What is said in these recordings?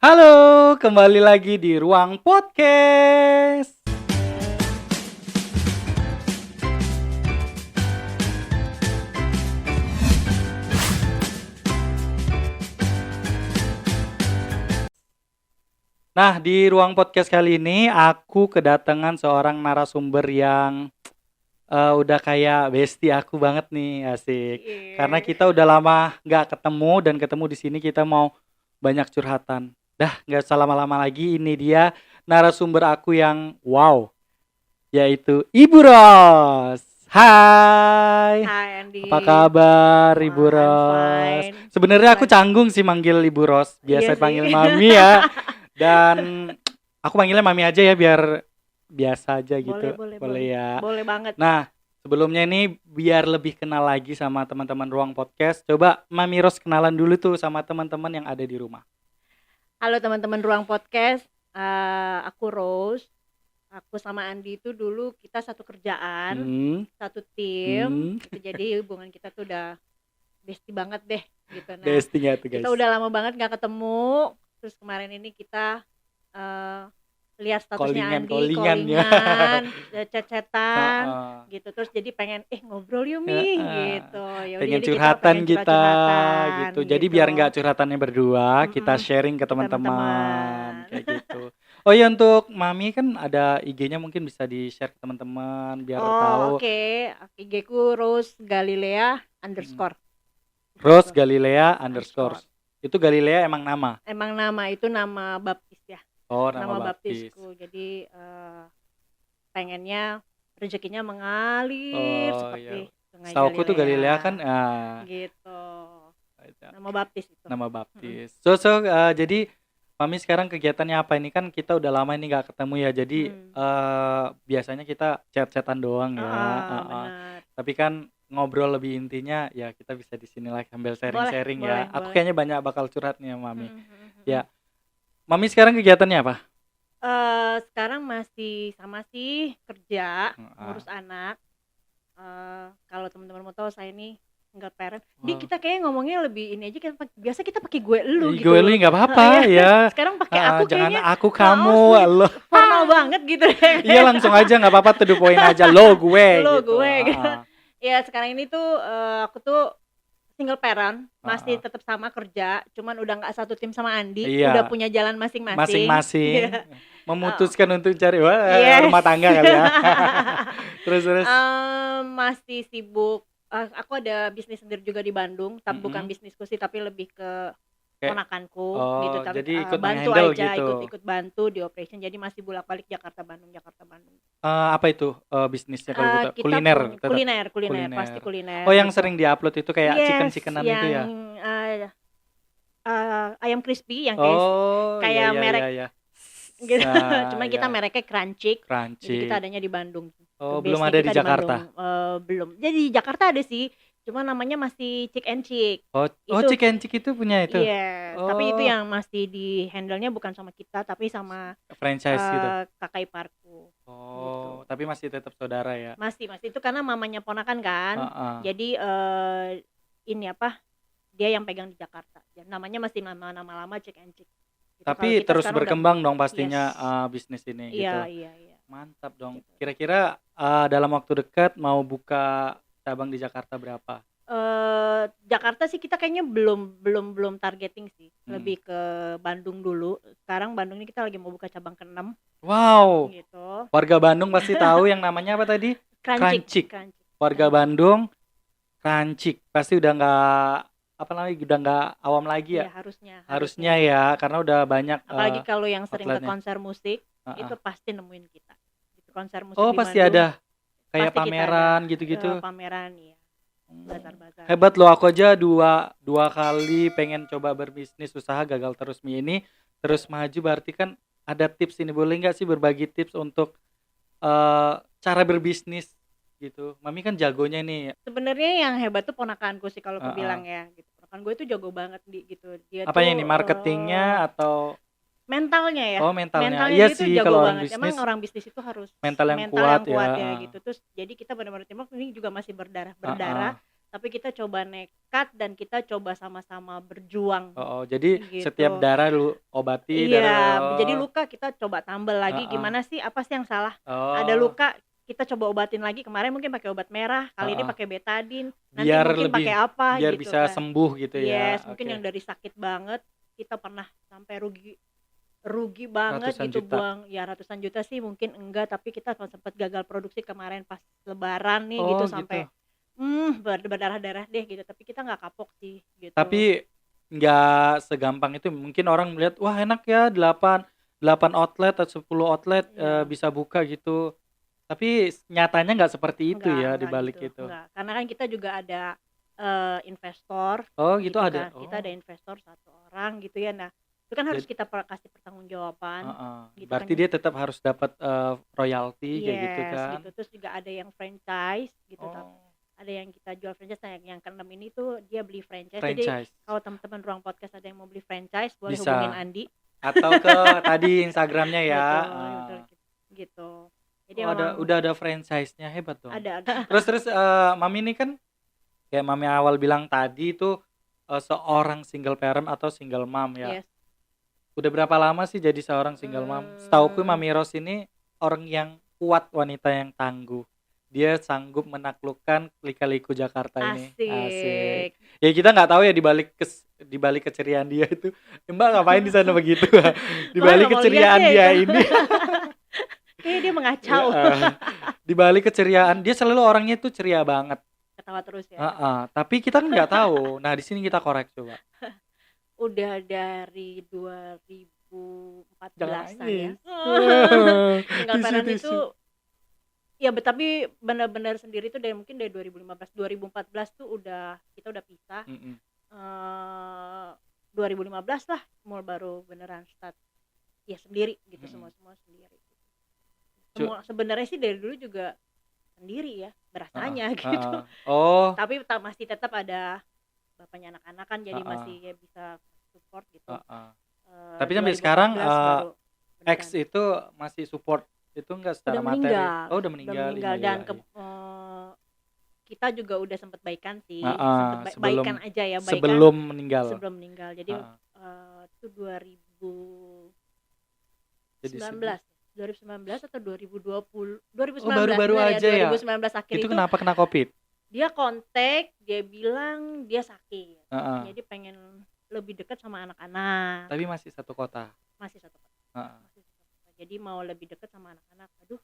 Halo, kembali lagi di Ruang Podcast. Nah, di Ruang Podcast kali ini aku kedatangan seorang narasumber yang udah kayak bestie aku banget nih, asik. Karena Iya. kita udah lama nggak ketemu dan ketemu di sini kita mau banyak curhatan. Dah, nggak usah lama-lama lagi. Ini dia narasumber aku yang wow, yaitu Ibu Ros. Hai, Hai apa Andi. kabar Ibu Wah, I'm Ros? fine. Sebenarnya aku Lagi. canggung sih manggil Ibu Ros. Iya Biasa sih. panggil Mami ya. Dan aku panggilnya Mami aja ya biar biasa aja Boleh, gitu. boleh, boleh. Boleh ya. Boleh banget. Nah, sebelumnya ini biar lebih kenal lagi sama teman-teman Ruang Podcast, coba Mami Ros kenalan dulu tuh sama teman-teman yang ada di rumah. Halo teman-teman Ruang Podcast. Aku Rose. Aku sama Andi itu dulu kita satu kerjaan, satu tim. Gitu. Jadi hubungan kita tuh udah bestie banget deh gitu. Nah, Besting ya tuh guys. kita udah lama banget gak ketemu. Terus kemarin ini kita lihat statusnya Callingan ya. callingan, chat-chatan Heeh. gitu. Terus jadi pengen ngobrol yuk Mi gitu. Ya udah Pengen jadi curhatan pengen kita curhat-curhatan gitu. Jadi biar nggak curhatannya berdua, kita Mm-mm. sharing ke Ke teman-teman teman-teman. kayak gitu. Oh iya, untuk Mami kan ada IG-nya, mungkin bisa di-share ke teman-teman biar tahu. Oke. IG ku Rose Galilea Mm. _ Rose gitu. Galilea _ itu Galilea emang nama. Emang nama itu nama baptis ya. Oh, Nama nama baptis. baptisku. Jadi pengennya rezekinya mengalir Oh seperti iya. sungai Setauku tuh Galilea kan gitu. itu Nama baptis itu. nama baptis. Jadi Mami sekarang kegiatannya apa? Ini kan kita udah lama ini nggak ketemu ya. Jadi biasanya kita chat-chatan doang ya. Benar. Tapi kan ngobrol lebih intinya ya kita bisa di sini lah sambil sharing-sharing ya. Boleh. Aku kayaknya banyak bakal curhat nih ya Mami. Ya. Ya. Mami sekarang kegiatannya apa? Sekarang masih sama sih kerja, ngurus Ah. anak. Kalau teman-teman mau tahu saya ini single parent. Wow. Dia kita kayaknya ngomongnya lebih ini aja kan, biasa kita pakai gue lu gitu. Gue lu nggak apa-apa ya. Sekarang pakai aku Jangan kayaknya aku kamu lo. formal banget gitu deh. Iya, langsung aja nggak apa-apa, to the point aja, lo gue Lo gitu. gue gitu. Ya sekarang ini tuh aku tuh single parent, masih tetap sama kerja, cuman udah nggak satu tim sama Andi, Iya. udah punya jalan masing-masing. Masing-masing memutuskan untuk cari Yes. rumah tangga kali ya. Terus. Masih sibuk. Aku ada bisnis sendiri juga di Bandung, tapi bukan bisnisku sih, tapi lebih ke ponakanku gitu. Tapi jadi ikut bantu menghandle aja, gitu. ikut bantu di operation. Jadi masih bolak-balik Jakarta Bandung. Apa itu bisnisnya kalau gitu? Kuliner. Pasti kuliner. Oh, yang gitu. sering diupload itu kayak chicken-chickenan itu ya? Ayam crispy yang kayak merek iya. gitu. Cuman kita mereknya Crunchy. Jadi kita adanya di Bandung. Oh, belum ada di Jakarta? Belum. Jadi di Jakarta ada sih, cuma namanya masih Chick and Chick. Oh, Chick and Chick itu punya itu? Iya, tapi itu yang masih di handle-nya bukan sama kita, tapi sama franchise gitu? kakak iparku. Gitu. Tapi masih tetap saudara ya? Masih, itu karena mamanya ponakan kan. Jadi ini dia yang pegang di Jakarta. Namanya masih nama lama Chick and Chick. Gitu. Tapi terus berkembang dong pastinya bisnis ini gitu. Iya. Mantap dong. Kira-kira dalam waktu dekat mau buka cabang di Jakarta berapa? Jakarta sih kita kayaknya belum targeting sih. Lebih ke Bandung dulu. Sekarang Bandung ini kita lagi mau buka cabang ke-6. Wow. Gitu. Warga Bandung pasti tahu yang namanya apa tadi? Crunchy. Warga Bandung Crunchy. Pasti udah nggak awam lagi ya. Harusnya ya, karena udah banyak. Apalagi kalau yang sering ke konser musik, itu pasti nemuin kita. Gitu, konser musik di pasti Bandung, ada kayak pameran gitu-gitu. Pameran ya. Bazar-bazar. Hebat loh, aku aja dua kali pengen coba berbisnis, usaha gagal terus. Ini terus maju, berarti kan ada tips ini. Boleh nggak sih berbagi tips untuk cara berbisnis gitu? Mami kan jagonya nih. Sebenarnya yang hebat tuh ponakanku sih kalau aku bilang ya gitu. Ponakan gue itu jago banget gitu. Dia apanya nih, marketingnya atau mentalnya ya? Mentalnya iya sih, kalau orang bisnis. Emang orang bisnis itu harus mental yang kuat ya gitu. Terus jadi kita benar-benar tim ini juga masih berdarah. tapi kita coba nekat dan kita coba sama-sama berjuang jadi gitu. setiap darah lu obati, Iya, jadi luka kita coba tambal lagi, gimana sih, apa sih yang salah? Ada luka kita coba obatin lagi, kemarin mungkin pakai obat merah, kali ini pakai betadin, nanti biar mungkin lebih pakai apa biar gitu bisa kan. sembuh gitu ya. Yes, mungkin yang dari sakit banget kita pernah sampai rugi banget Ratusan gitu, juta. buang ya ratusan juta sih mungkin enggak, tapi kita sempat gagal produksi kemarin pas lebaran nih gitu. gitu, sampai berdarah-darah deh gitu, tapi kita nggak kapok sih gitu. Tapi nggak segampang itu, mungkin orang melihat wah enak ya 8 outlet atau 10 outlet bisa buka gitu, tapi nyatanya nggak seperti itu ya di balik itu. Enggak, karena kan kita juga ada investor. Gitu ada. Kan. Kita ada investor 1 orang gitu ya. Nah, itu kan harus kita kasih pertanggungjawaban. Gitu Berarti kan. dia tetap harus dapat royalti kayak gitu kan. Gitu. Terus juga ada yang franchise gitu. Ada yang kita jual franchise. Nah, yang ke-6 ini tuh dia beli franchise. Jadi kalau teman-teman Ruang Podcast ada yang mau beli franchise, boleh hubungin Andi. Atau ke tadi Instagramnya ya. Gitu. Jadi udah ada franchise-nya, hebat dong. Ada. Terus Mami ini kan kayak Mami awal bilang tadi itu seorang single parent atau single mom ya. Yes. Udah berapa lama sih jadi seorang single mom? Setauku Mami Rose ini orang yang kuat, wanita yang tangguh. Dia sanggup menaklukkan lika-liku Jakarta ini. Asik. Ya kita nggak tahu ya di balik keceriaan dia itu. Mbak ngapain di sana begitu? Di balik keceriaan dia ini. Kayaknya dia mengacau. Di balik keceriaan dia selalu orangnya tuh ceria banget. Ketawa terus ya. Tapi kita kan nggak tahu. Nah di sini kita korek coba. Udah dari 2014 ya. Single parent itu ya, tapi benar-benar sendiri tuh mungkin dari 2015, 2014 tuh kita udah pisah. 2015 lah mulai baru beneran start ya sendiri gitu, semua sendiri. Semua sebenarnya sih dari dulu juga sendiri ya berasanya gitu. Tapi masih tetap ada bapaknya anak-anak kan, jadi masih ya bisa support gitu. Tapi sampai sekarang X itu masih support itu enggak secara materi? Udah meninggal. Dan kita juga udah sempat baikan sih. Sempat baikan aja ya, baikan sebelum meninggal. Jadi itu 2019 atau 2020. 2019 baru aja ya. 2019 akhir itu. Kenapa kena Covid? Dia kontak, dia bilang dia sakit. Jadi pengen lebih dekat sama anak-anak. Tapi masih satu kota. Masih satu kota. Jadi mau lebih dekat sama anak-anak. Terus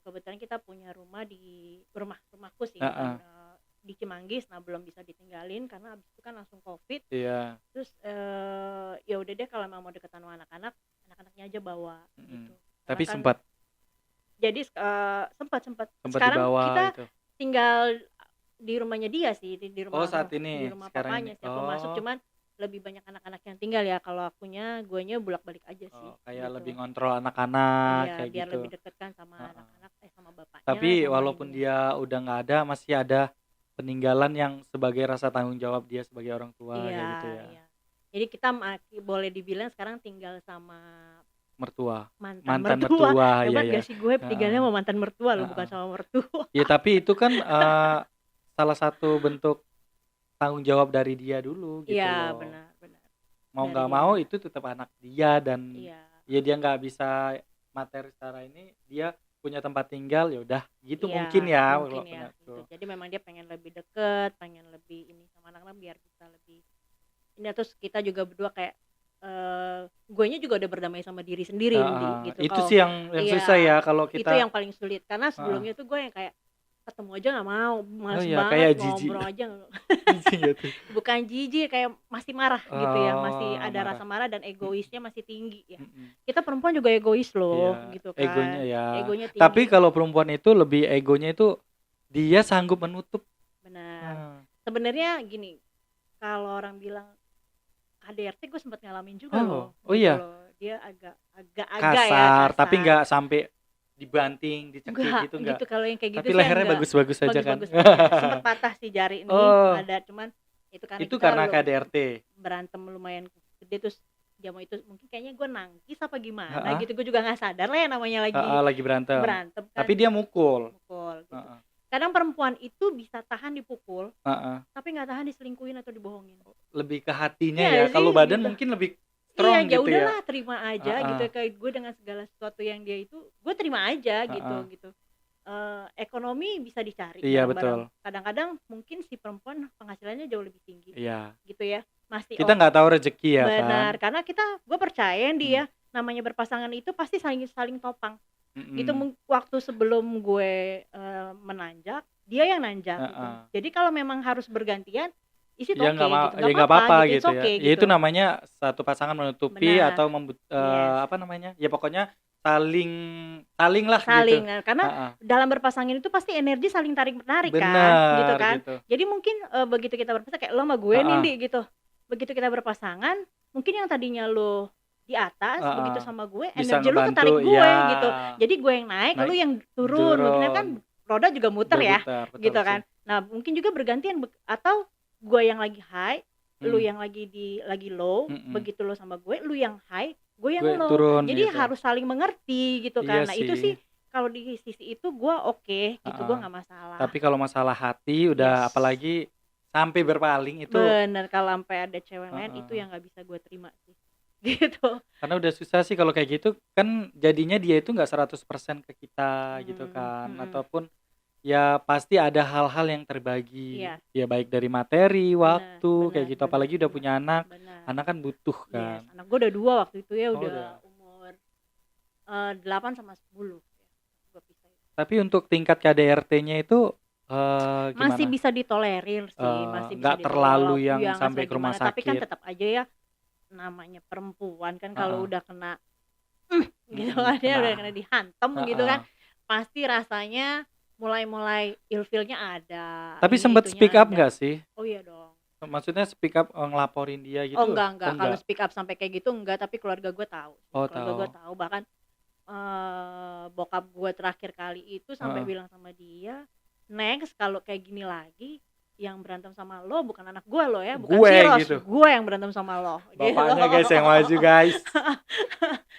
kebetulan kita punya rumah di rumahku sih, di Cimanggis. Nah, belum bisa ditinggalin karena abis itu kan langsung Covid. Iya. Terus ya udah deh, kalau mau dekat sama anak-anaknya aja bawa gitu. Tapi sempat. Jadi sempat Sekarang dibawa kita itu. Tinggal di rumahnya dia sih, di rumah saat ini, di rumah papanya sih aku masuk, cuman lebih banyak anak-anak yang tinggal ya. Kalau guanya bolak-balik aja sih. Kayak gitu. Lebih ngontrol anak kayak biar gitu. lebih dekat kan sama anak-anak, sama bapaknya. Tapi walaupun dia udah nggak ada, masih ada peninggalan yang sebagai rasa tanggung jawab dia sebagai orang tua kayak gitu ya. Iya. Jadi kita boleh dibilang sekarang tinggal sama mertua, mantan mertua. Hebat ya. Gak sih gue tinggalnya sama mantan mertua loh, bukan sama mertua. Ya tapi itu kan salah satu bentuk tanggung jawab dari dia dulu gitu. Iya, benar. Mau nggak mau itu tetap anak dia, dan ya dia nggak bisa materi secara ini, dia punya tempat tinggal, ya udah gitu. Mungkin ya gitu. Jadi memang dia pengen lebih deket, pengen lebih ini sama anak-anak biar bisa lebih ini. Terus kita juga berdua kayak guenya juga udah berdamai sama diri sendiri gitu. Itu sih yang susah ya kalau kita. Itu yang paling sulit karena sebelumnya tuh gue yang kayak ketemu aja nggak mau, malas banget kayak ngobrol aja. Gitu. Bukan jijik, kayak masih marah gitu ya, masih ada marah. rasa marah dan egoisnya masih tinggi ya. Kita perempuan juga egois loh, gitu kan. Egonya tinggi. Tapi kalau perempuan itu lebih egonya itu dia sanggup menutup. Benar. Sebenarnya gini, kalau orang bilang KDRT gue sempat ngalamin juga loh. Iya. Dia agak kasar, ya, tapi nggak sampai dibanting, dicekik gitu enggak. Gitu, kalau yang kayak gitu. Tapi lehernya bagus-bagus aja kan. Sempat patah sih jari ini, ada, cuman itu karena KDRT. Berantem lumayan gede, terus dia mau itu mungkin kayaknya gue nangkis apa gimana gitu, gue juga nggak sadar lah ya namanya lagi berantem kan. Tapi dia mukul gitu. Kadang perempuan itu bisa tahan dipukul, Heeh. tapi nggak tahan diselingkuhin atau dibohongin. Lebih ke hatinya Iya ya. Kalau sih, badan gitu. mungkin lebih Iya, strong ya gitu ya. udahlah terima aja gitu. Kayak gue dengan segala sesuatu yang dia itu, gue terima aja gitu. Ekonomi bisa dicari Iya, bareng-bareng. betul. Kadang-kadang mungkin si perempuan penghasilannya jauh lebih tinggi. Iya. Gitu ya. Masih Kita nggak tahu rezeki ya kan. Benar, karena gue percaya dia namanya berpasangan itu pasti saling topang. Gitu waktu sebelum gue menanjak, dia yang nanjak gitu. Jadi kalau memang harus bergantian, isi ya gitu. Nggak apa-apa gitu ya. Okay, Ya itu namanya satu pasangan menutupi Benar. atau apa namanya? Ya pokoknya saling lah gitu. Karena dalam berpasangan itu pasti energi saling tarik-menarik kan, gitu kan. Gitu. Jadi mungkin begitu kita berpasangan kayak lo sama gue nih Di, gitu. Begitu kita berpasangan, mungkin yang tadinya lo di atas, begitu sama gue, energi lu ketarik gue gitu. Jadi gue yang naik, lu yang turun. Mungkin kan roda juga muter ya, gitu kan. Nah, mungkin juga bergantian atau gue yang lagi high, lu yang lagi low, begitu lu sama gue, lu yang high, gue yang low. Turun, jadi gitu. Harus saling mengerti gitu kan. Iya nah, itu sih kalau di sisi itu gue oke, gitu, gue nggak masalah. Tapi kalau masalah hati udah apalagi sampai berpaling itu. Bener, kalau sampai ada cewek lain itu yang nggak bisa gue terima sih. Gitu. Karena udah susah sih kalau kayak gitu kan, jadinya dia itu nggak 100% ke kita gitu kan. Ataupun ya pasti ada hal-hal yang terbagi. Ya baik dari materi, waktu, kayak gitu. Apalagi udah punya anak. Anak kan butuh kan. Anak gue udah 2 waktu itu ya, udah umur 8 sama 10 ya, Tapi untuk tingkat KDRT-nya itu gimana? Masih bisa ditolerir sih, masih bisa nggak terlalu yang sampai ke rumah sakit. Tapi kan tetap aja ya, namanya perempuan kan kalau udah kena gitu kan, dia udah kena dihantam gitu kan, pasti rasanya mulai ilfeel-nya ada. Tapi sempet speak up nggak sih? Oh iya dong. Maksudnya speak up ngelaporin dia gitu? Oh enggak. Kalau speak up sampai kayak gitu enggak, tapi keluarga gue tahu. Keluarga gue tahu, bahkan bokap gue terakhir kali itu sampai bilang sama dia, next kalau kayak gini lagi, yang berantem sama lo bukan anak gue lo ya, bukan si Ros, gitu. Gue yang berantem sama lo. Bapaknya guys yang maju guys.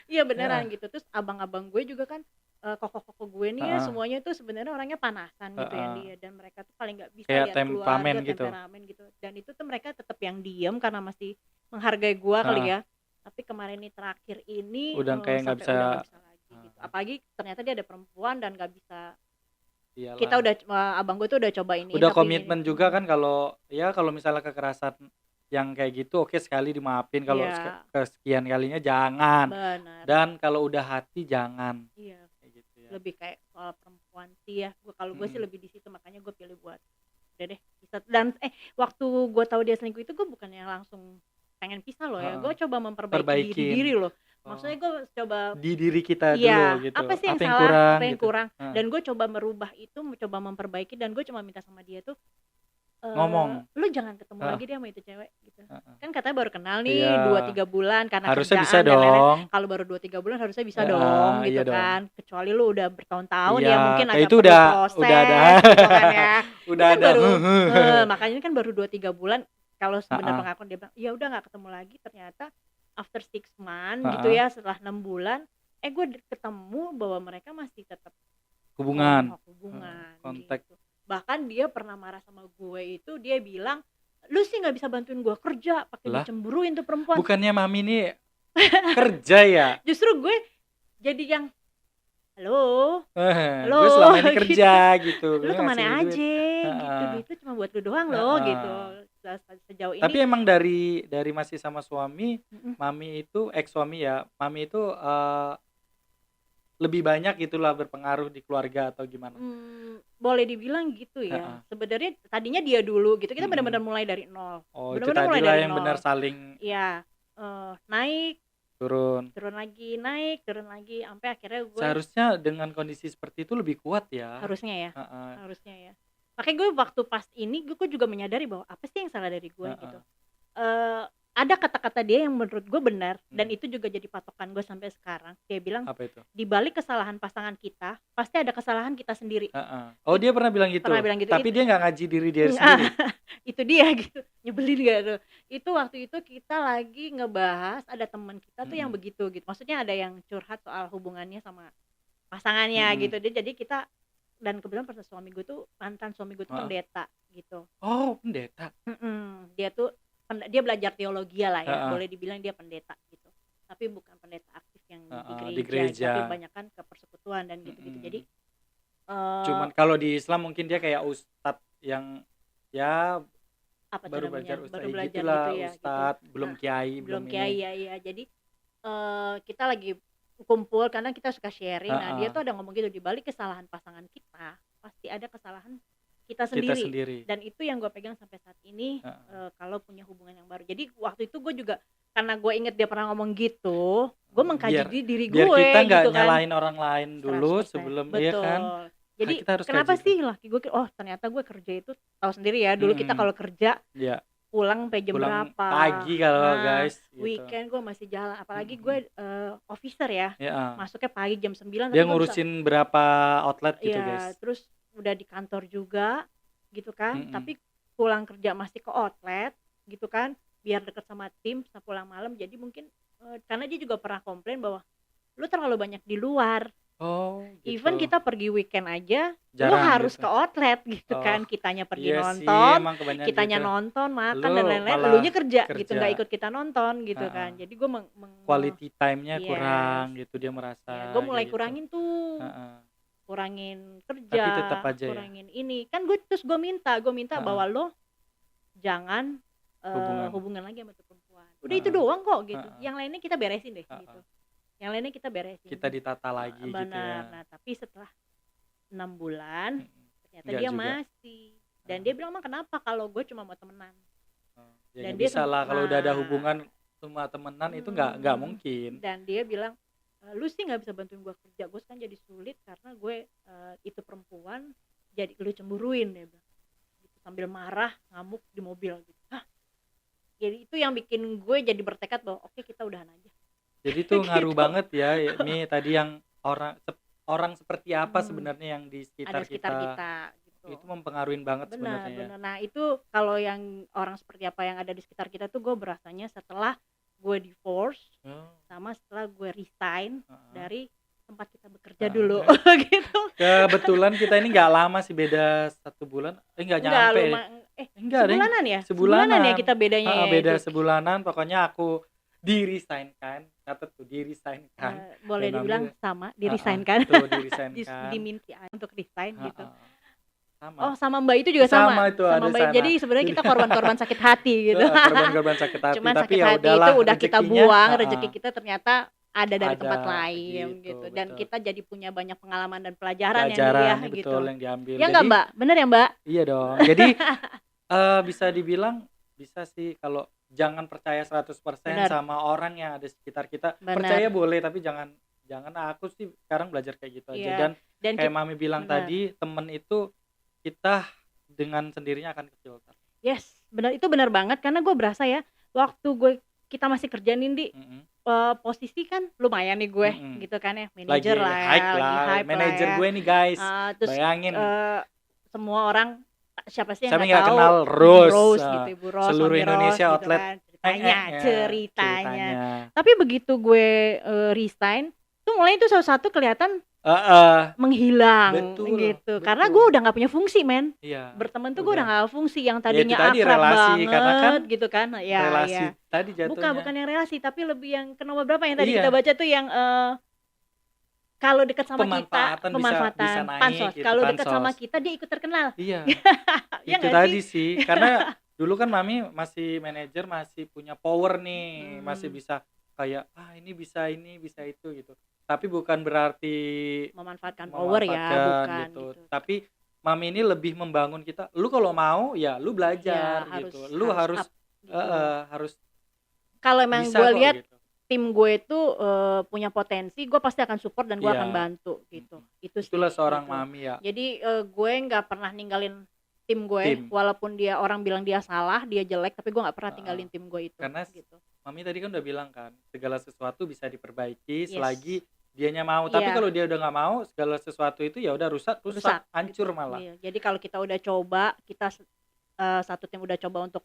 Iya beneran gitu. Terus abang-abang gue juga kan, koko-koko gue nih ya, semuanya tuh sebenarnya orangnya panasan gitu yang dia, dan mereka tuh paling nggak bisa lihat keluarga, temperamen gitu. Dan itu tuh mereka tetap yang diem karena masih menghargai gue kali ya. Tapi kemarin nih terakhir ini udah kayak nggak bisa lagi gitu. Apalagi ternyata dia ada perempuan dan nggak bisa. Iyalah. Kita udah abang gue tuh udah coba ini. Udah komitmen juga kan, kalau misalnya kekerasan yang kayak gitu oke sekali dimaafin, kalau kesekian kalinya jangan. Benar. Dan kalau udah hati jangan. Iya. Kayak gitu ya. Lebih kayak soal perempuan sih ya. Kalau gue sih lebih di situ, makanya gue pilih buat udah deh bisa. Dan waktu gue tahu dia selingkuh itu gue bukannya langsung pengen pisah loh ya. Gue coba memperbaiki diri loh. Maksudnya gue coba di diri kita dulu gitu. Apa sih yang salah, apa yang kurang, dan gue coba merubah itu, coba memperbaiki, dan gue cuma minta sama dia tuh ngomong, lu jangan ketemu lagi deh sama itu cewek gitu. Kan katanya baru kenal nih 2-3 bulan karena harusnya kerjaan bisa dan lain-lain. dong. Kalau baru 2-3 bulan harusnya bisa dong gitu kan. Kecuali lu udah bertahun-tahun ya mungkin ada itu proses udah ada gitu kan ya. udah kan ada makanya kan baru 2-3 bulan. Kalau sebenarnya pengakuan dia bilang ya udah nggak ketemu lagi, ternyata after 6 months gitu ya, setelah 6 bulan gue ketemu bahwa mereka masih tetap hubungan kontak gitu. Bahkan dia pernah marah sama gue itu, dia bilang lu sih nggak bisa bantuin gue kerja, pakai dicemburuin tuh perempuan. Bukannya mami nih kerja ya? Justru gue jadi yang halo gue selama ini kerja gitu. Lu kemana aja gitu, duit lu cuma buat lu doang loh gitu. Sejauh ini. Tapi emang dari masih sama suami, mami itu ex-suami ya, mami itu lebih banyak gitulah berpengaruh di keluarga atau gimana? Boleh dibilang gitu ya. Sebenarnya tadinya dia dulu gitu, kita benar-benar mulai dari nol. Benar-benar mulai dari yang benar saling. Iya, naik, turun lagi, naik, turun lagi, sampai akhirnya gue. Seharusnya dengan kondisi seperti itu lebih kuat ya. Harusnya ya. Harusnya ya. Makanya gue waktu pas ini gue juga menyadari bahwa apa sih yang salah dari gue gitu. Ada kata-kata dia yang menurut gue benar, dan itu juga jadi patokan gue sampai sekarang. Dia bilang, apa itu? Di balik kesalahan pasangan kita pasti ada kesalahan kita sendiri. Oh, dia pernah bilang gitu. Tapi dia nggak ngaji diri dia sendiri. Itu dia gitu, nyebelin gak tuh. Itu waktu itu kita lagi ngebahas, ada teman kita tuh yang begitu gitu. Maksudnya ada yang curhat soal hubungannya sama pasangannya gitu. Jadi kita dan kebetulan mantan suami gue tuh pendeta gitu. Oh, pendeta. Dia tuh dia belajar teologi lah ya, boleh dibilang dia pendeta gitu. Tapi bukan pendeta aktif yang di gereja, tapi kebanyakan ke persekutuan dan gitu-gitu. Jadi cuman kalau di Islam mungkin dia kayak ustadz yang ya baru belajar gitulah, gitu ya, ustadz gitu. Belum kiai ya. Jadi kita lagi kumpul karena kita suka sharing. Nah, dia tuh ada ngomong gitu, di balik kesalahan pasangan kita pasti ada kesalahan kita sendiri. Dan itu yang gue pegang sampai saat ini. Kalau punya hubungan yang baru. Jadi waktu itu gue juga, karena gue inget dia pernah ngomong gitu, gue mengkaji diri gue. Biar kita nggak gitu nyalahin orang lain dulu 100%. sebelum Betul. Iya kan. Jadi kenapa sih laki gue, ternyata gue kerja itu tahu sendiri ya. Dulu kita kalau kerja pulang sampai jam berapa, pagi kalau guys gitu. Weekend gue masih jalan, apalagi gue officer ya, masuknya pagi jam 9. Dia ngurusin berapa outlet gitu guys. Terus udah di kantor juga gitu kan, tapi pulang kerja masih ke outlet gitu kan, biar deket sama tim pulang malam. Jadi mungkin karena dia juga pernah komplain bahwa lu terlalu banyak di luar. Gitu. Even kita pergi weekend aja, lu harus ke outlet gitu kan. Kitanya pergi nonton, kitanya gitu. Nonton, makan dan lain-lain, elunya kerja gitu, nggak ikut kita nonton gitu kan. Jadi gue quality time-nya kurang gitu, dia merasa. Gue mulai kurangin tuh, kurangin kerja, tapi tetap aja kurangin ini kan. Terus gue minta bahwa lo jangan hubungan lagi sama tuh perempuan. Udah itu doang kok gitu. Yang lainnya kita beresin deh gitu. Yang lainnya kita beresin. Kita ditata lagi gitu ya. Nah, tapi setelah 6 bulan ternyata dia juga masih. Dan dia bilang, "Mah kenapa kalau gue cuma mau temenan?" Dan dia bisa lah kalau udah ada hubungan cuma temenan itu nggak mungkin. Dan dia bilang, "Lu sih nggak bisa bantuin gue kerja, gue kan jadi sulit karena gue itu perempuan, jadi lu cemburuin," dia bilang. Gitu, sambil marah, ngamuk di mobil gitu. Jadi itu yang bikin gue jadi bertekad bahwa oke, kita udahan aja. Jadi tuh ngaruh banget ya, ini tadi yang orang seperti apa sebenarnya yang di sekitar kita gitu. Itu mempengaruhi banget sebenarnya. Benar. Nah itu kalau yang orang seperti apa yang ada di sekitar kita tuh gue berasanya setelah gue divorce, sama setelah gue resign dari tempat kita bekerja dulu gitu. Kebetulan kita ini nggak lama sih, beda 1 bulan, nggak nyampe. Sebulanan ya. Sebulanan ya kita bedanya. Beda sebulanan, pokoknya aku di-resign-kan, catat tuh di-resign-kan. Boleh dibilang sama, di-resign-kan. Diminti untuk resign gitu. Sama. Sama Mbak itu juga sama itu sama Mbak. Jadi sebenarnya kita korban-korban sakit hati gitu. Korban sakit hati. Cuman tapi sakit hati itu udah kita buang, rezeki kita ternyata ada dari tempat lain gitu. Dan kita jadi punya banyak pengalaman dan pelajaran yang gitu. Yang diambil. Ya nggak Mbak? Bener ya Mbak? Iya dong. Jadi bisa dibilang, bisa sih kalau jangan percaya 100% sama orang yang ada di sekitar kita. Percaya boleh, tapi jangan aku sih sekarang belajar kayak gitu aja. Dan kayak Mami bilang tadi, temen itu kita dengan sendirinya akan kefilter. Yes, benar, itu benar banget. Karena gue berasa ya, waktu kita masih kerja Nindi, posisi kan lumayan nih gue gitu kan ya, manajer lah ya, lagi hype manajer gue nih guys. Bayangin semua orang, siapa sih yang nggak kenal Rose gitu, Ibu Rose, seluruh Indonesia Rose, outlet gitu kan. ceritanya. Tapi begitu gue resign tuh mulai itu satu-satu kelihatan menghilang. Betul. Karena gue udah nggak punya fungsi berteman tuh gue udah nggak fungsi. Yang tadinya akrab banget kan, gitu kan ya, relasi tadi jatuhnya bukan yang relasi, tapi lebih yang ke nomor berapa yang tadi kita baca tuh, yang kalau dekat sama kita pemanfaatan pansos gitu, kalau dekat sama kita dia ikut terkenal. Itu tadi sih, karena dulu kan Mami masih manajer, masih punya power nih, masih bisa kayak ini bisa itu gitu. Tapi bukan berarti memanfaatkan power ya, bukan gitu. Tapi Mami ini lebih membangun kita. Lu kalau mau ya lu belajar gitu. Lu harus harus. Kalau emang gue lihat gitu, tim gue itu punya potensi, gue pasti akan support dan gue akan bantu gitu. Itulah seorang Mami ya. Jadi gue nggak pernah ninggalin tim gue, walaupun dia orang bilang dia salah, dia jelek, tapi gue nggak pernah tinggalin tim gue itu. Karena gitu. Mami tadi kan udah bilang kan, segala sesuatu bisa diperbaiki selagi dianya mau. Tapi kalau dia udah nggak mau, segala sesuatu itu ya udah rusak, hancur malah. Jadi kalau kita udah coba, kita satu tim udah coba untuk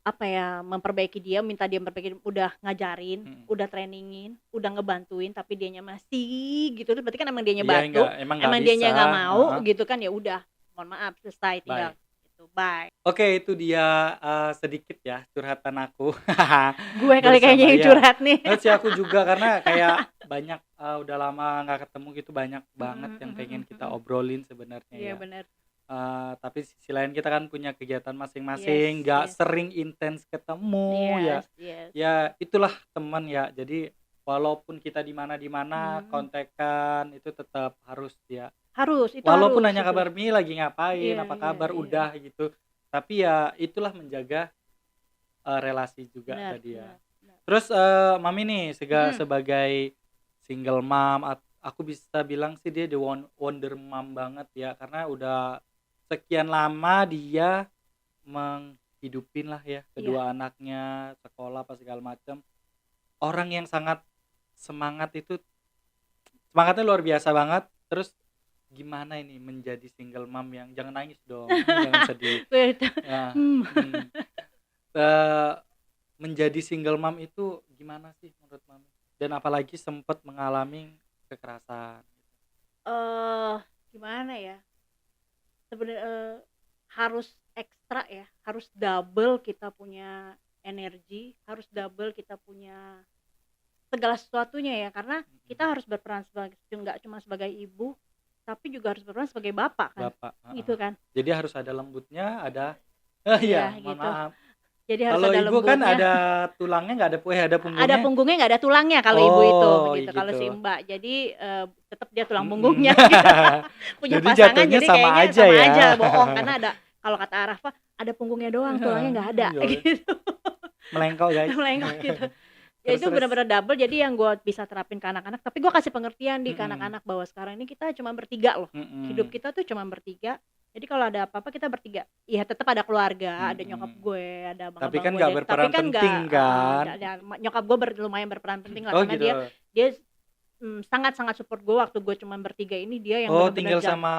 apa ya, memperbaiki dia, minta dia memperbaiki, udah ngajarin, udah trainingin, udah ngebantuin, tapi dianya masih gitu, berarti kan emang dianya batu, emang nggak emang bisa. dianya nggak mau gitu kan, ya udah, mohon maaf, selesai, tinggal gitu, bye. Oke, itu dia sedikit ya curhatan aku. Gue kali kayaknya yang curhat nih. Sih aku juga karena kayak banyak udah lama nggak ketemu gitu, banyak banget yang pengen kita obrolin sebenarnya Iya ya. benar. Tapi sisi lain kita kan punya kegiatan masing-masing, nggak sering intens ketemu ya. Ya itulah teman ya. Jadi walaupun kita di mana kontekan itu tetap harus ya. Itu walaupun harus, nanya kabar Mi lagi ngapain, Iya, apa kabar, iya. udah gitu. Tapi ya itulah menjaga relasi juga Benar, tadi ya. benar. Terus Mami nih sebagai single mom, aku bisa bilang sih dia the wonder mom banget ya, karena udah sekian lama dia menghidupin lah ya kedua anaknya, sekolah apa segala macam. Orang yang sangat semangatnya luar biasa banget. Terus gimana ini menjadi single mom yang, jangan nangis dong, jangan sedih. Menjadi single mom itu gimana sih menurut Mami? Dan apalagi sempat mengalami kekerasan. Gimana ya? Sebenarnya harus ekstra ya, harus double kita punya energi, harus double kita punya segala sesuatunya ya, karena kita harus berperan sebagai, nggak cuma sebagai ibu, tapi juga harus berperan sebagai bapak kan. Gitu kan. Jadi harus ada lembutnya, ada gitu. maaf. Jadi harus kalau ada ibu lembutnya. Kan ada tulangnya, nggak ada ada punggungnya. Ada punggungnya, nggak ada tulangnya kalau ibu itu gitu. Kalau si Mbak, jadi tetap dia tulang punggungnya. Gitu. Punya jadi pasangan, jadi sama kayaknya aja sama ya. aja, bohong, karena ada, kalau kata Arafa ada punggungnya doang, tulangnya nggak ada. Gitu. Melengkok guys. Melengkok gitu. Ya itu benar-benar double. Jadi yang gue bisa terapin ke anak-anak, tapi gue kasih pengertian ke anak-anak bahwa sekarang ini kita cuma bertiga loh. Hidup kita tuh cuma bertiga. Jadi kalau ada apa-apa kita bertiga. Ya tetap ada keluarga, ada nyokap gue, ada abang-abang gue. Tapi kan nggak berperan penting kan. Nyokap gue lumayan berperan penting lah, karena gitu. dia sangat-sangat support gue waktu gue cuma bertiga ini. Dia yang benar-benar tinggal sama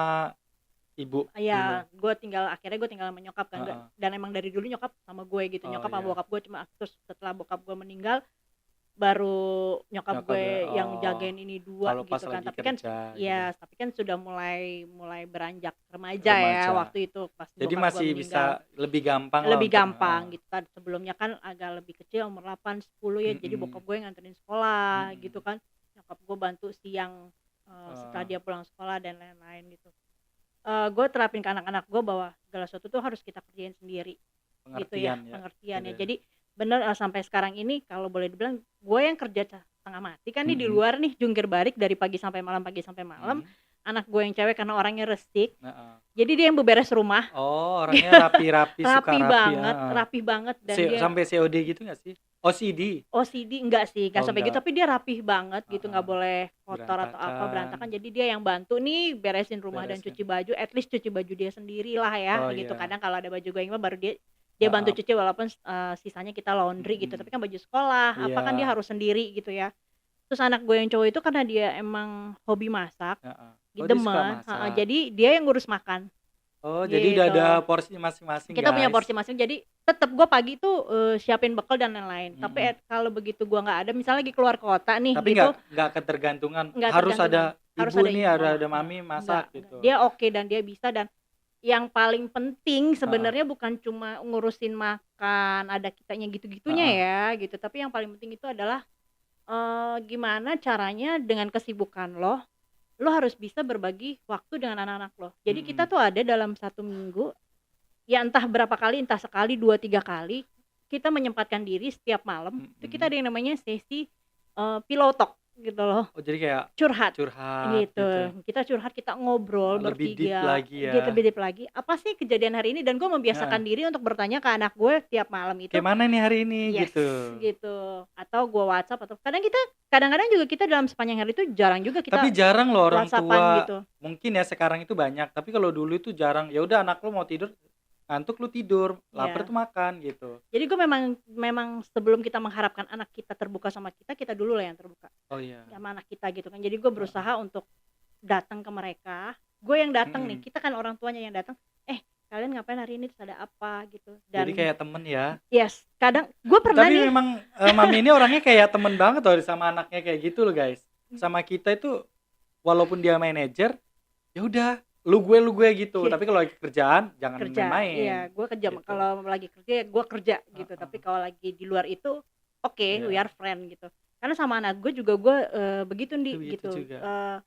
ibu. Iya, akhirnya gue tinggal sama nyokap kan. Dan emang dari dulu nyokap sama gue gitu. Nyokap sama bokap gue cuma, terus setelah bokap gue meninggal baru nyokap gue yang jagain ini dua gitu kan. Tapi kan tapi kan sudah mulai beranjak remaja ya waktu itu pas jadi bokap masih gue meninggal. Bisa lebih gampang gitu kan. Sebelumnya kan agak lebih kecil, umur 8, 10 ya. Jadi bokap gue nganterin sekolah gitu kan. Nyokap gue bantu siang setelah dia pulang sekolah dan lain-lain gitu. Gue terapin ke anak-anak gue bahwa segala sesuatu tuh harus kita kerjain sendiri. Pengertian ya. Jadi bener, sampai sekarang ini kalau boleh dibilang gue yang kerja setengah mati kan nih di luar nih, jungkir balik dari pagi sampai malam. Anak gue yang cewek karena orangnya resik, jadi dia yang beberes rumah. Orangnya rapi rapi banget dan dia sampai COD gitu nggak sih? OCD enggak sih, nggak sampai gitu, tapi dia rapih banget gitu, nggak boleh kotor atau apa berantakan. Jadi dia yang bantu nih beresin rumah dan cuci baju, at least cuci baju dia sendiri lah ya gitu. Kadang kalau ada baju gue yang baru dia bantu cuci, walaupun sisanya kita laundry gitu. Tapi kan baju sekolah apa kan dia harus sendiri gitu ya. Terus anak gue yang cowok itu karena dia emang hobi masak, demen, jadi dia yang ngurus makan. Jadi udah ada porsi masing-masing. Kita punya porsi masing, jadi tetap gue pagi tuh siapin bekal dan lain-lain. Tapi kalau begitu gue nggak ada, misalnya lagi keluar kota nih, tapi gitu, nggak ketergantungan, harus ada ibu nih, ada mami masak gitu. Dia oke dan dia bisa. Dan yang paling penting sebenarnya bukan cuma ngurusin makan, ada kitanya gitu-gitunya ya gitu. Tapi yang paling penting itu adalah gimana caranya dengan kesibukan lo harus bisa berbagi waktu dengan anak-anak lo. Jadi kita tuh ada dalam 1 minggu ya, entah berapa kali, entah sekali, 2, 3 kali kita menyempatkan diri setiap malam. Itu kita ada yang namanya sesi pillow talk gitu loh. Jadi kayak curhat gitu. Kita curhat, kita ngobrol lebih bertiga deep lagi ya. Gitu, lebih deep lagi. Apa sih kejadian hari ini? Dan gue membiasakan diri untuk bertanya ke anak gue tiap malam itu. Kayak mana nih hari ini gitu. Atau gue WhatsApp, atau kadang-kadang juga kita dalam sepanjang hari itu jarang juga kita. Tapi jarang loh orang tua. Gitu. Mungkin ya sekarang itu banyak, tapi kalau dulu itu jarang. Ya udah, anak lo mau tidur, ngantuk lu tidur, lapar tuh makan gitu. Jadi gue memang sebelum kita mengharapkan anak kita terbuka sama kita dulu lah yang terbuka. Sama anak kita gitu kan. Jadi gue berusaha untuk datang ke mereka. Gue yang datang nih, kita kan orang tuanya yang datang. kalian ngapain hari ini, terus ada apa gitu. Jadi Dan kayak temen ya. yes, kadang gue pernah Tapi nih, memang Mami ini orangnya kayak temen banget loh sama anaknya kayak gitu loh guys. Sama kita itu walaupun dia manajer, ya udah lu gue gitu. Tapi kalau lagi kerjaan jangan kerja, main-main. iya gue kerja, gitu. kalau lagi kerja ya gue kerja gitu. Tapi kalau lagi di luar itu oke, Iya. we are friend gitu. Karena sama anak gue juga gue begitu nih Begitu gitu. juga.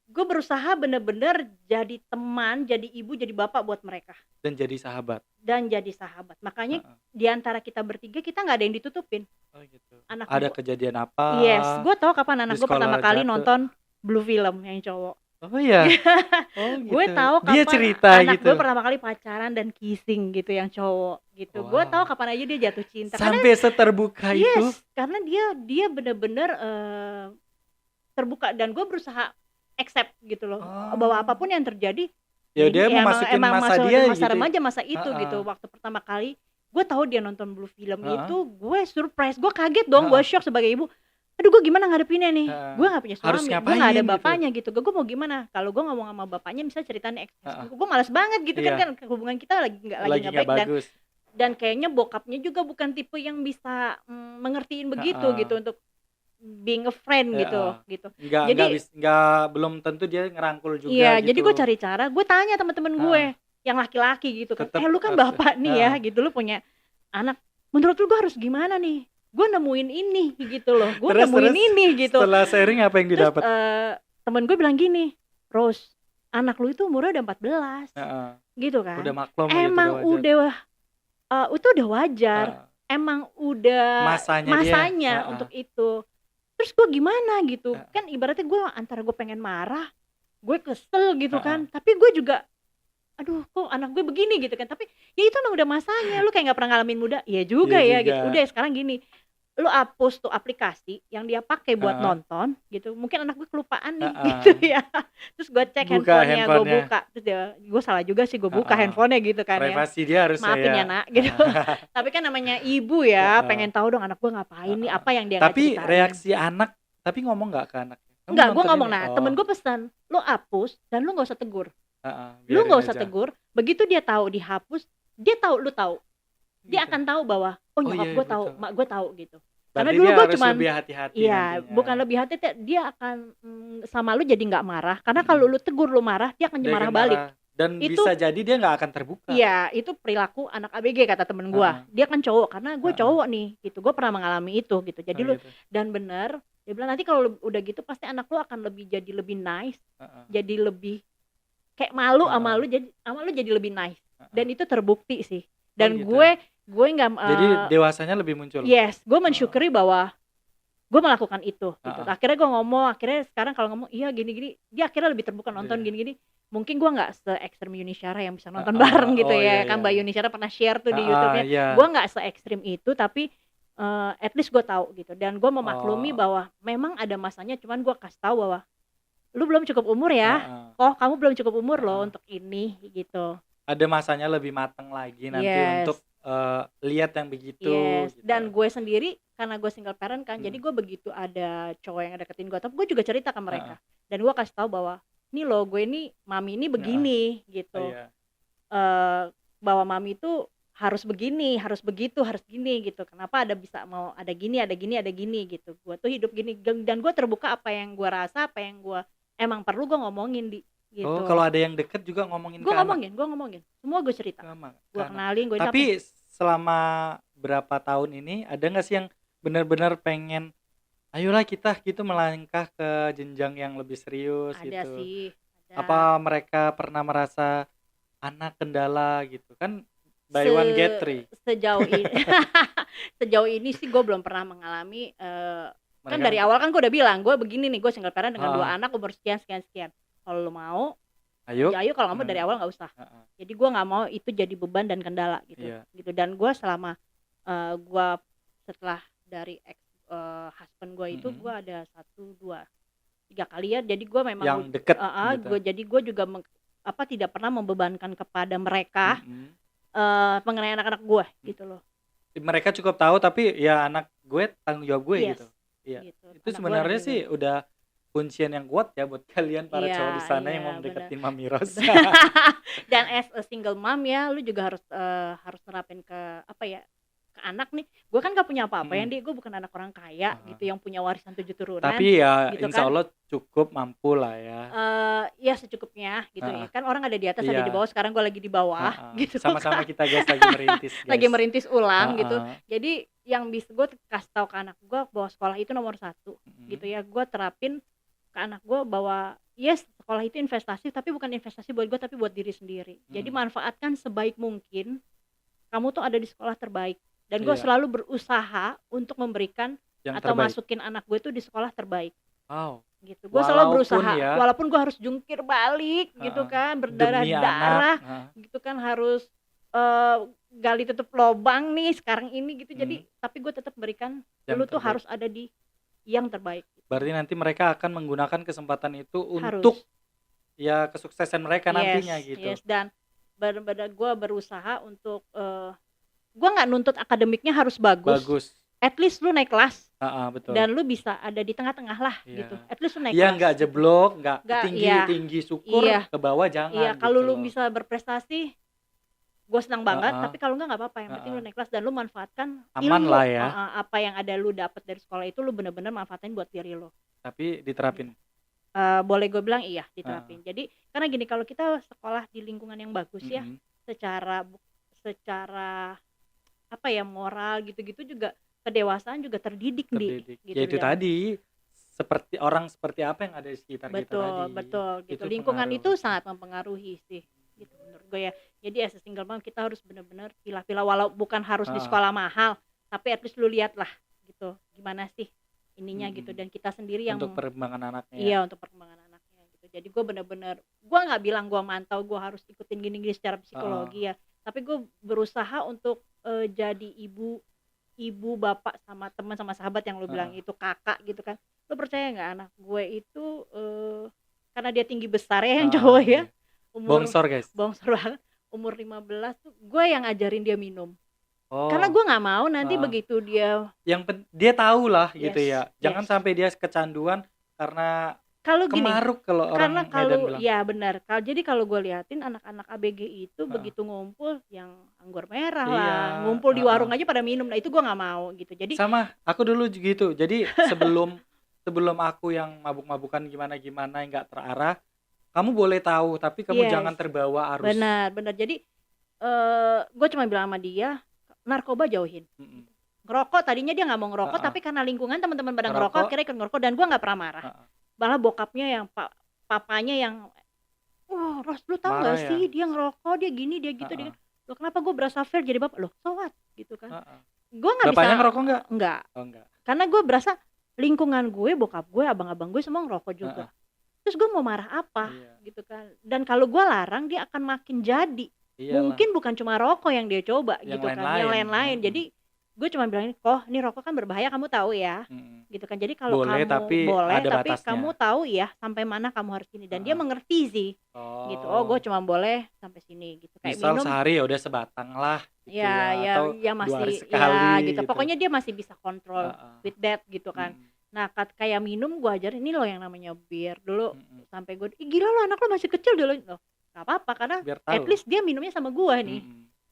Gue berusaha bener-bener jadi teman, jadi ibu, jadi bapak buat mereka. Dan jadi sahabat. Makanya di antara kita bertiga kita nggak ada yang ditutupin. Oh gitu. Anak Ada gua- kejadian apa? Yes, gue tahu kapan anak Di gue pertama sekolah kali jatuh. nonton Blue Film yang cowok. Oh iya. Oh gitu. Gue tahu kapan Dia cerita anak gitu. gue pertama kali pacaran dan kissing gitu yang cowok gitu. Gue Wow. tahu kapan aja dia jatuh cinta. Sampai seterbuka itu. Yes, karena dia bener-bener terbuka, dan gue berusaha accept gitu loh, bahwa apapun yang terjadi. Ya dia ini mau masukin masa dia masa gitu. remaja, masa itu gitu. Waktu pertama kali gue tahu dia nonton Blue Film itu, gue surprise, gue kaget dong, gue shock sebagai ibu. Aduh, gue gimana ngadepinnya nih? Gue gak punya Harus suami, gue ngapain gak ada gitu. bapaknya gitu. Gue mau gimana? Kalau gue ngomong sama bapaknya, misalnya ceritanya gue malas banget gitu. Iya. kan hubungan kita lagi nggak baik, bagus. dan kayaknya bokapnya juga bukan tipe yang bisa mengertiin begitu gitu untuk being a friend gitu. Belum tentu dia ngerangkul juga. Iya, gitu. jadi gue cari cara, gue tanya teman-teman gue yang laki-laki gitu kan, lu kan bapak nih ya gitu, lu punya anak, menurut lu gue harus gimana nih? Gue nemuin ini gitu loh, gue nemuin ini gitu. Setelah sharing apa yang didapat? Temen gue bilang gini, Rose, anak lu itu umurnya udah 14 gitu kan. Udah maklum emang gitu, itu udah wajar. Emang udah masanya untuk itu. Terus gue gimana gitu, kan ibaratnya gue antara gue pengen marah, gue kesel gitu kan, tapi gue juga aduh kok anak gue begini gitu kan, tapi ya itu emang udah masanya. Lu kayak gak pernah ngalamin muda, iya juga ya gitu. Udah sekarang gini, lu hapus tuh aplikasi yang dia pakai buat nonton gitu, mungkin anak gue kelupaan nih gitu ya. Terus gue cek handphonenya, gue buka, terus gue salah juga sih, gue buka handphonenya gitu kan. Privasi dia harus maafin ya nak gitu. Tapi kan namanya ibu ya, pengen tahu dong anak gue ngapain nih, apa yang dia nggak ceritain. Tapi reaksi anak, tapi ngomong nggak ke anak? Enggak, gue ngomong temen gue pesan, lu hapus dan lu nggak usah tegur. Lu nggak usah tegur, begitu dia tahu dihapus, dia tahu lu tahu, dia akan tahu bahwa nyokap gue tahu, mak gue tahu gitu. Karena dulu gue cuma lebih hati-hati. Iya, bukan lebih hati-hati, dia akan sama lu jadi nggak marah. Karena kalau lu tegur, lu marah, dia akan marah balik. Dan itu, bisa jadi dia nggak akan terbuka. Iya, itu perilaku anak ABG kata temen gue. Dia kan cowok, karena gue cowok nih, gitu. Gue pernah mengalami itu, gitu. Jadi lu gitu. Dan bener, dia bilang nanti kalau udah gitu pasti anak lu akan jadi lebih nice, jadi lebih kayak malu sama lu, jadi lebih nice. Dan itu terbukti sih. Dan gue nggak jadi dewasanya lebih muncul. Yes, gue mensyukuri bahwa gue melakukan itu gitu. Akhirnya gue ngomong, akhirnya sekarang kalau ngomong iya gini-gini, dia akhirnya lebih terbuka nonton gini-gini. Mungkin gue nggak se-ekstrim Yuni Syara yang bisa nonton bareng gitu ya. Kan Mbak Yuni Syara pernah share tuh di YouTube-nya. Gue nggak se-ekstrim itu, tapi at least gue tahu gitu. Dan gue memaklumi bahwa memang ada masanya, cuman gue kasih tahu bahwa lu belum cukup umur ya. Kamu belum cukup umur loh untuk ini gitu. Ada masanya lebih matang lagi nanti untuk lihat yang begitu. Gitu. Dan gue sendiri karena gue single parent kan, jadi gue begitu ada cowok yang deketin gue, tapi gue juga cerita ke mereka. Dan gue kasih tahu bahwa nih loh, gue ini mami ini begini gitu. Bahwa mami itu harus begini, harus begitu, harus gini gitu. Kenapa bisa mau ada gini gitu. Gue tuh hidup gini, dan gue terbuka apa yang gue rasa, apa yang gue emang perlu gue ngomongin gitu. Kalau ada yang deket juga ngomongin. Gue ngomongin, semua gue cerita. Gue kenalin, gue. Tapi selama berapa tahun ini ada nggak sih yang benar-benar pengen, ayolah kita gitu melangkah ke jenjang yang lebih serius? Ada gitu. Sih. Ada. Apa mereka pernah merasa anak kendala gitu kan? Buy one get three. Sejauh ini sih gue belum pernah mengalami. Kan dari awal kan gue udah bilang gue begini nih, gue single parent dengan 2 anak umur sekian. Kalau lo mau, ayo. Kalau nggak mau dari awal nggak usah. Jadi gue nggak mau itu jadi beban dan kendala gitu. Gitu. Dan gue selama gue setelah dari husband gue itu, gue ada 1, 2, 3 kali ya. Jadi gue memang yang deket. Jadi gue juga tidak pernah membebankan kepada mereka mengenai anak-anak gue gitu loh. Mereka cukup tahu, tapi ya anak gue tanggung jawab gue gitu. Iya. Gitu. Itu sebenarnya sih udah kuncian yang kuat ya buat kalian para cowok di Iya, sana yang iya, mau benar. deketin Mami Ros. Dan as a single mom ya, lu juga harus nerapin ke apa ya, ke anak nih. Gue kan gak punya apa-apa ya, gue bukan anak orang kaya gitu yang punya warisan 7 turunan Tapi ya gitu insya kan. Allah cukup mampu lah ya. Ya secukupnya gitu ya. Kan orang ada di atas, ada di Iya. bawah. Sekarang gue lagi di bawah gitu. Sama-sama kita guys lagi merintis guys. Lagi merintis ulang gitu. Jadi yang bisa gue kasih tahu ke anak gue bahwa sekolah itu nomor 1 gitu ya. Gue terapin ke anak gue bahwa yes, sekolah itu investasi, tapi bukan investasi buat gue, tapi buat diri sendiri. Jadi manfaatkan sebaik mungkin. Kamu tuh ada di sekolah terbaik. Dan gue selalu berusaha untuk memberikan yang atau terbaik. Masukin anak gue tuh di sekolah terbaik. Wow. Gitu. Gue selalu berusaha, walaupun gue harus jungkir balik gitu kan, berdarah-darah gitu kan, harus gali tutup lubang nih sekarang ini gitu. Jadi tapi gue tetap berikan yang lu terbaik. Tuh harus ada di yang terbaik. Berarti nanti mereka akan menggunakan kesempatan itu untuk ya kesuksesan mereka nantinya gitu. Yes, dan benar-benar gue berusaha untuk gue nggak nuntut akademiknya harus bagus. At least lu naik kelas. Betul. Dan lu bisa ada di tengah-tengah lah gitu. At least lu naik kelas. Nggak jeblok, nggak tinggi syukur ke bawah jangan. Iya, kalau lu bisa berprestasi, gue senang banget. Tapi kalau nggak apa-apa, yang penting lu naik kelas dan lu manfaatkan aman ilmu lah ya. Apa yang ada lu dapat dari sekolah itu lu benar-benar manfaatin buat diri lu. Tapi diterapin. Boleh gue bilang iya diterapin. Jadi karena gini, kalau kita sekolah di lingkungan yang bagus ya, secara apa ya, moral gitu-gitu juga, kedewasaan juga terdidik. Gitu ya itu tadi, seperti orang seperti apa yang ada di sekitar kita tadi. Betul gitu. Lingkungan itu sangat mempengaruhi sih gitu menurut gue ya. Jadi as a single mom kita harus benar-benar pilah-pilah, walau bukan harus di sekolah mahal, tapi at least lu lihat lah gitu gimana sih ininya gitu, dan kita sendiri yang untuk perkembangan anaknya. Iya, untuk perkembangan anaknya gitu. Jadi gue benar-benar, gue nggak bilang gue mantau, gue harus ikutin gini-gini secara psikologi ya, tapi gue berusaha untuk jadi ibu, bapak, sama teman, sama sahabat yang lu bilang itu kakak gitu kan. Lu percaya nggak, anak gue itu karena dia tinggi besar ya, yang cowok ya, bongsor guys, bongsor banget, umur 15 tuh gue yang ngajarin dia minum. Karena gue nggak mau nanti begitu dia tahu lah gitu ya, jangan sampai dia kecanduan karena kalau kemaruk, kalau orang Medan bilang. Ya benar. Jadi kalau gue liatin anak-anak ABG itu begitu ngumpul, yang anggur merah lah, ngumpul di warung aja pada minum. Nah itu gue nggak mau gitu. Jadi sama aku dulu gitu. Jadi sebelum aku yang mabuk-mabukan gimana nggak terarah, kamu boleh tahu, tapi kamu jangan terbawa arus. Benar. Jadi gue cuma bilang sama dia, narkoba jauhin. Ngerokok tadinya dia nggak mau ngerokok, tapi karena lingkungan teman-teman pada ngerokok, akhirnya ikut ngerokok, dan gue nggak pernah marah. Malah bokapnya yang papanya yang, Ros, lu tau nggak sih dia ngerokok, dia gini, dia gitu, dia. Lo kenapa gue berasa fair jadi bapak? Lo so what gitu kan. Gue nggak bisa. Bapaknya ngerokok nggak? Enggak. Karena gue berasa lingkungan gue, bokap gue, abang-abang gue semua ngerokok juga. Terus gue mau marah apa gitu kan. Dan kalau gue larang, dia akan makin jadi. Mungkin bukan cuma rokok yang dia coba yang gitu kan, yang lain-lain. Jadi gue cuma bilang, ini rokok kan berbahaya, kamu tahu ya, gitu kan. Jadi kalau boleh, kamu boleh, tapi batasnya. Kamu tahu ya sampai mana kamu harus ini, dan dia mengerti sih, gitu. Gue cuma boleh sampai sini, gitu. Kayak misal minum sehari ya udah sebatang lah, gitu atau masih 2 hari sekali, gitu. Pokoknya dia masih bisa kontrol with that, gitu kan. Nah kayak minum gue ajarin, ini loh yang namanya bir dulu, sampai gue, gila lo anak lo masih kecil dulu, loh nggak apa-apa karena at least dia minumnya sama gue nih.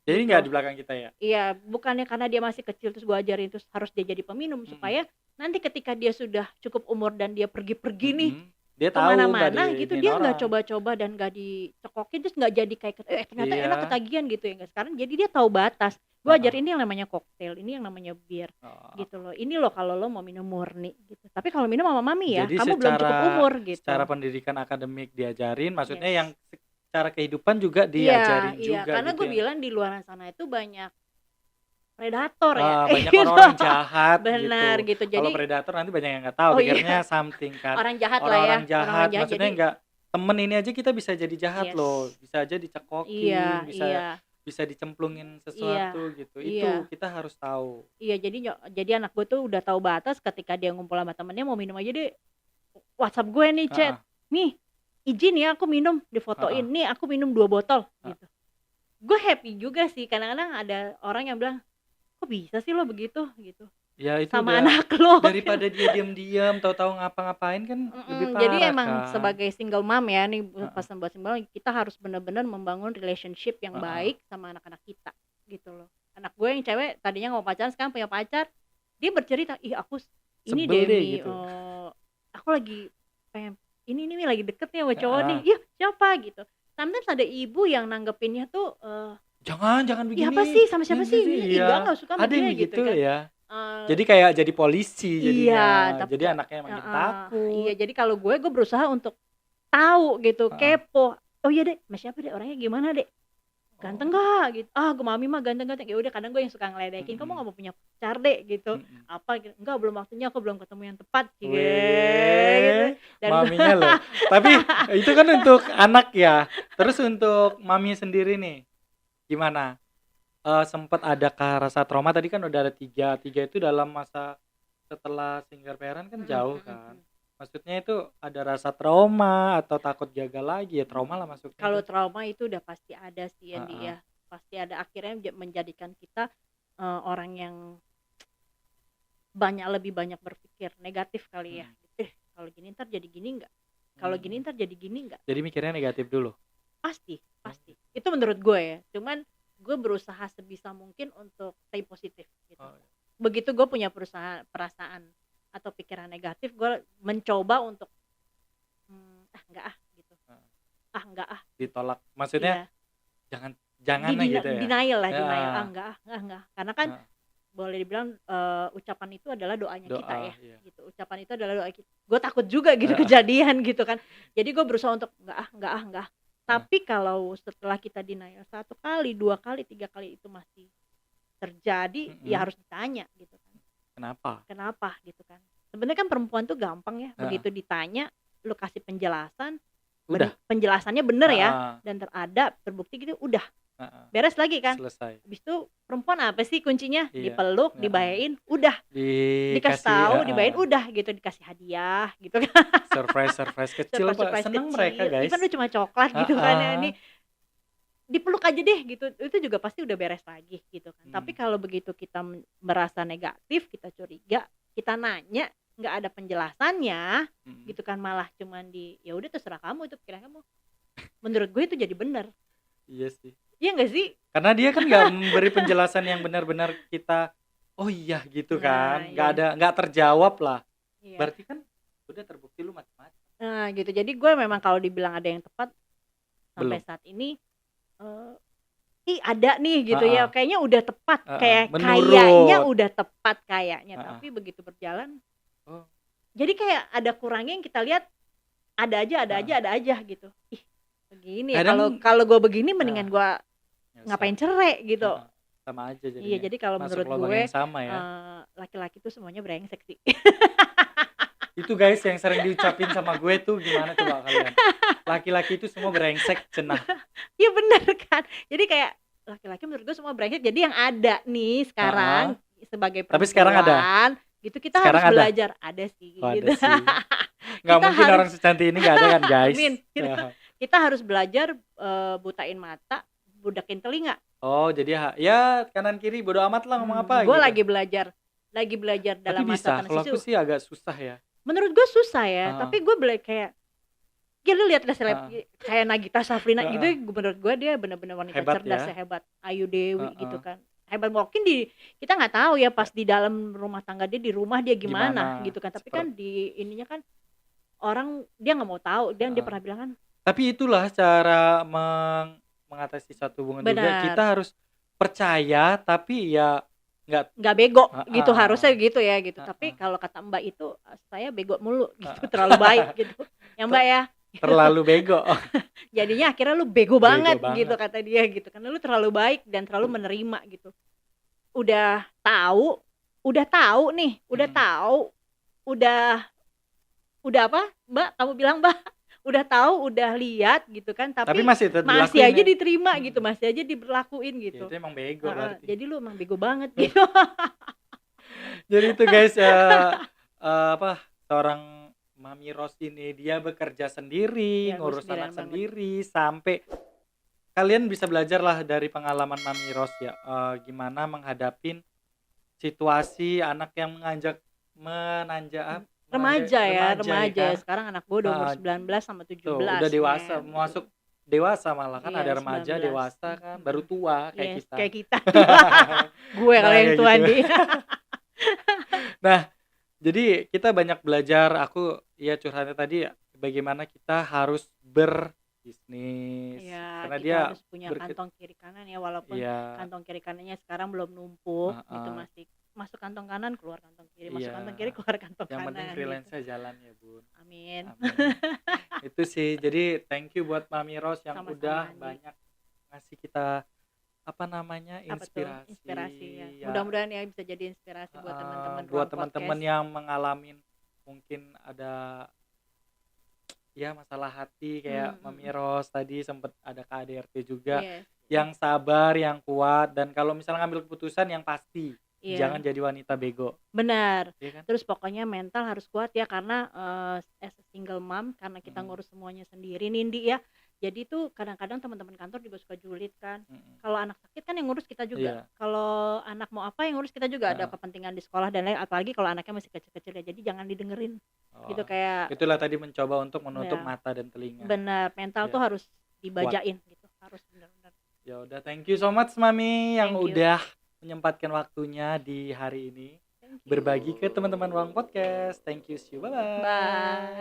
Jadi nggak di belakang kita ya? Iya, bukannya karena dia masih kecil terus gue ajarin terus harus dia jadi peminum, supaya nanti ketika dia sudah cukup umur dan dia pergi-pergi nih, dia kemana-mana gitu, dia nggak coba-coba dan nggak dicekokin, terus nggak jadi kayak ternyata enak ketagihan gitu ya. Sekarang jadi dia tahu batas. Gue ajarin ini yang namanya koktail, ini yang namanya bir, gitu loh. Ini loh kalau lo mau minum murni gitu. Tapi kalau minum sama mami ya, jadi kamu belum cukup umur gitu. Secara pendidikan akademik diajarin, maksudnya yang cara kehidupan juga diajarin juga. Karena gitu gue bilang di luar sana itu banyak predator ya. Banyak orang jahat. Benar gitu. Jadi kalau predator nanti banyak yang nggak tahu, pikirnya something kan. Orang jahat lah ya. Orang jahat. Maksudnya nggak, temen ini aja kita bisa jadi jahat loh. Bisa aja dicekokin, bisa dicemplungin sesuatu gitu. Itu kita harus tahu. Iya, jadi anak gue tuh udah tahu batas. Ketika dia ngumpul sama temennya mau minum aja, dia WhatsApp gue nih, chat, nih izin ya aku minum, difotoin, nih aku minum 2 botol gitu. Gue happy juga sih. Kadang-kadang ada orang yang bilang, kok bisa sih lo begitu gitu. Ya itu sama udah anak lo. daripada dia diam-diam tahu-tahu ngapa-ngapain kan lebih parah Jadi emang kan. sebagai single mom ya nih, pesan buat single mom, kita harus benar-benar membangun relationship yang baik sama anak-anak kita gitu loh. Anak gue yang cewek tadinya nggak mau pacaran, sekarang punya pacar, dia bercerita, ih aku ini Sebel deh Demi gitu. aku lagi pengen ini lagi deket nih sama cowok nih, iya siapa gitu. Sometimes ada ibu yang nanggepinnya tuh jangan begini. Iya apa sih sama siapa sih? Iya. Enggak suka sama Ada yang dia gitu begitu kan. ya. Jadi kayak jadi polisi jadinya. Iya, tapi Jadi anaknya makin takut. Iya, jadi kalau gue berusaha untuk tahu gitu, kepo. Oh iya deh, mas siapa deh, orangnya gimana deh? Ganteng gak gitu? Gue mami mah ganteng-ganteng. Ya udah, kadang gue yang suka ngeledekin, kamu gak mau punya pacar deh gitu. Apa gitu? Enggak, belum waktunya, aku belum ketemu yang tepat gitu. Dan maminya loh. Tapi itu kan untuk anak ya. Terus untuk mami sendiri nih, gimana? Sempat adakah rasa trauma? Tadi kan udah ada 3 itu dalam masa setelah single parent kan jauh kan. Maksudnya itu ada rasa trauma atau takut gagal lagi ya, trauma lah masuknya. Kalau trauma itu udah pasti ada sih Andi ya. Pasti ada, akhirnya menjadikan kita orang yang lebih banyak berpikir negatif kali ya. Kalau gini ntar jadi gini enggak? Kalau gini ntar jadi gini enggak? Jadi mikirnya negatif dulu. Pasti. Itu menurut gue ya. Cuman gue berusaha sebisa mungkin untuk stay positif gitu. Begitu gue punya perasaan atau pikiran negatif, gue mencoba untuk enggak gitu. Enggak ditolak. Maksudnya jangan gitu ya. Denial. Enggak. Karena kan boleh dibilang ucapan itu adalah doanya kita ya. Iya. Gitu. Ucapan itu adalah doa kita. Gue takut juga gitu kejadian gitu kan. Jadi gue berusaha untuk enggak. Tapi kalau setelah kita denial 1 kali, 2 kali, 3 kali itu masih terjadi, ya harus ditanya gitu kan. Kenapa gitu kan. Sebenarnya kan perempuan tuh gampang ya. Begitu ditanya, lu kasih penjelasan, udah. Penjelasannya bener ya, dan terbukti gitu, udah. Beres lagi kan. Selesai. Habis itu perempuan apa sih kuncinya? Dipeluk, dibayain, udah. Dikasih tahu, dibayain, udah gitu, dikasih hadiah gitu kan. Surprise kecil Pak. Seneng kecil. Mereka guys. Even lu cuma coklat gitu kan ya, ini dipeluk aja deh gitu. Itu juga pasti udah beres lagi gitu kan. Tapi kalau begitu kita merasa negatif, kita curiga, kita nanya, nggak ada penjelasannya gitu kan, malah cuman ya udah terserah kamu, itu pikiran kamu. Menurut gue itu jadi benar. Iya sih. Iya nggak sih? Karena dia kan nggak memberi penjelasan yang benar-benar kita oh iya gitu kan, nggak terjawab lah. Berarti kan udah terbukti lu macam-macam. Nah gitu, jadi gue memang kalau dibilang ada yang tepat sampai saat ini ada nih gitu ya, kayaknya udah tepat, kayaknya udah tepat kayaknya, tapi begitu berjalan jadi kayak ada kurangnya yang kita lihat, ada aja gitu. Ih begini ya, kalau gue begini mendingan gue ngapain cerai gitu. Sama aja jadinya. Iya, jadi kalau menurut gue sama ya. Laki-laki tuh semuanya brengsek sih. Itu guys yang sering diucapin sama gue tuh, gimana coba kalian? Laki-laki itu semua brengsek, cenah. Iya benar kan. Jadi kayak laki-laki menurut gue semua brengsek. Jadi yang ada nih sekarang sebagai perempuan. Tapi sekarang ada. Gitu kita sekarang harus belajar. Ada sih. Gitu. Ada sih. Gak mungkin orang secantik ini gak ada kan guys. Gitu. Kita harus belajar butain mata, budakin telinga. Oh jadi ya kanan kiri bodo amat lah ngomong apa. Gue gitu. lagi belajar dalam tapi masa transisi. Kalau aku sih agak susah ya. Menurut gue susah ya. Tapi gue kayak lu lihat kayak Nagita Safrina gitu, menurut gue dia benar-benar wanita hebat, cerdas ya. Hebat, Ayu Dewi gitu kan. Hebat, mungkin kita nggak tahu ya pas di dalam rumah tangga dia, di rumah dia gimana gitu kan. Tapi kan di ininya kan orang dia nggak mau tahu, dia pernah bilang kan. Tapi itulah cara mengatasi satu hubungan juga, kita harus percaya tapi ya nggak bego gitu, harusnya gitu ya gitu. Tapi kalau kata Mbak itu saya bego mulu gitu, terlalu baik gitu ya Mbak ya. Terlalu bego. Jadinya akhirnya lu bego banget gitu kata dia gitu, karena lu terlalu baik dan terlalu menerima gitu. Udah tahu nih, udah apa Mbak, kamu bilang Mbak, udah tahu, udah lihat gitu kan, tapi masih aja diterima gitu, masih aja diberlakuin gitu. Ya, itu emang bego berarti. Jadi lu emang bego banget gitu. Jadi itu guys seorang Mami Ros ini dia bekerja sendiri, ngurus anak sendiri, sampai kalian bisa belajar lah dari pengalaman Mami Ros ya, gimana menghadapin situasi anak yang Remaja ya kan. sekarang anak gue udah umur 19 sama 17 Tuh, udah dewasa, men. masuk dewasa malah kan, Iya, ada remaja 19. dewasa kan, baru tua kayak Yes, kita. kayak kita. Gue kalau yang kayak tua gitu. Andi. Nah, jadi kita banyak belajar. Aku ya curhatnya tadi bagaimana kita harus berbisnis. Ya, Karena kita dia harus punya kantong kiri kanan ya, walaupun Iya, kantong kiri kanannya sekarang belum numpuk, itu masih masuk kantong kanan keluar kantong kiri, masuk Iya. kantong kiri keluar kantong yang kanan. penting gitu. freelance-nya jalan ya, Bun. Amin. Amin. Itu sih. Jadi thank you buat Mami Ros yang Sama-sama, udah Andi. banyak ngasih kita Apa tuh? Inspirasi ya. ya. Mudah-mudahan ya bisa jadi inspirasi buat teman-teman buat Ruang teman-teman Podcast. yang mengalami mungkin ada ya masalah hati kayak Mami Ros tadi, sempat ada KDRT juga. Yes. Yang sabar, yang kuat, dan kalau misalnya ngambil keputusan yang pasti. Iya. Jangan jadi wanita bego. Benar. Iya kan? Terus pokoknya mental harus kuat ya, karena as a single mom, karena kita ngurus semuanya sendiri Nindi ya. Jadi tuh kadang-kadang teman-teman kantor juga suka julid kan. Kalau anak sakit kan yang ngurus kita juga. Iya. Kalau anak mau apa yang ngurus kita juga. Ada kepentingan di sekolah dan lain, apalagi kalau anaknya masih kecil-kecil ya. Jadi jangan didengerin. Gitu kayak Itulah tadi mencoba untuk menutup Ya. mata dan telinga. benar, mental Ya. tuh harus dibajain gitu. Harus benar-benar. Ya udah, thank you so much Mami yang Thank you. udah menyempatkan waktunya di hari ini Thank you. berbagi ke teman-teman Ruang Podcast. Thank you, see you, bye-bye. Bye.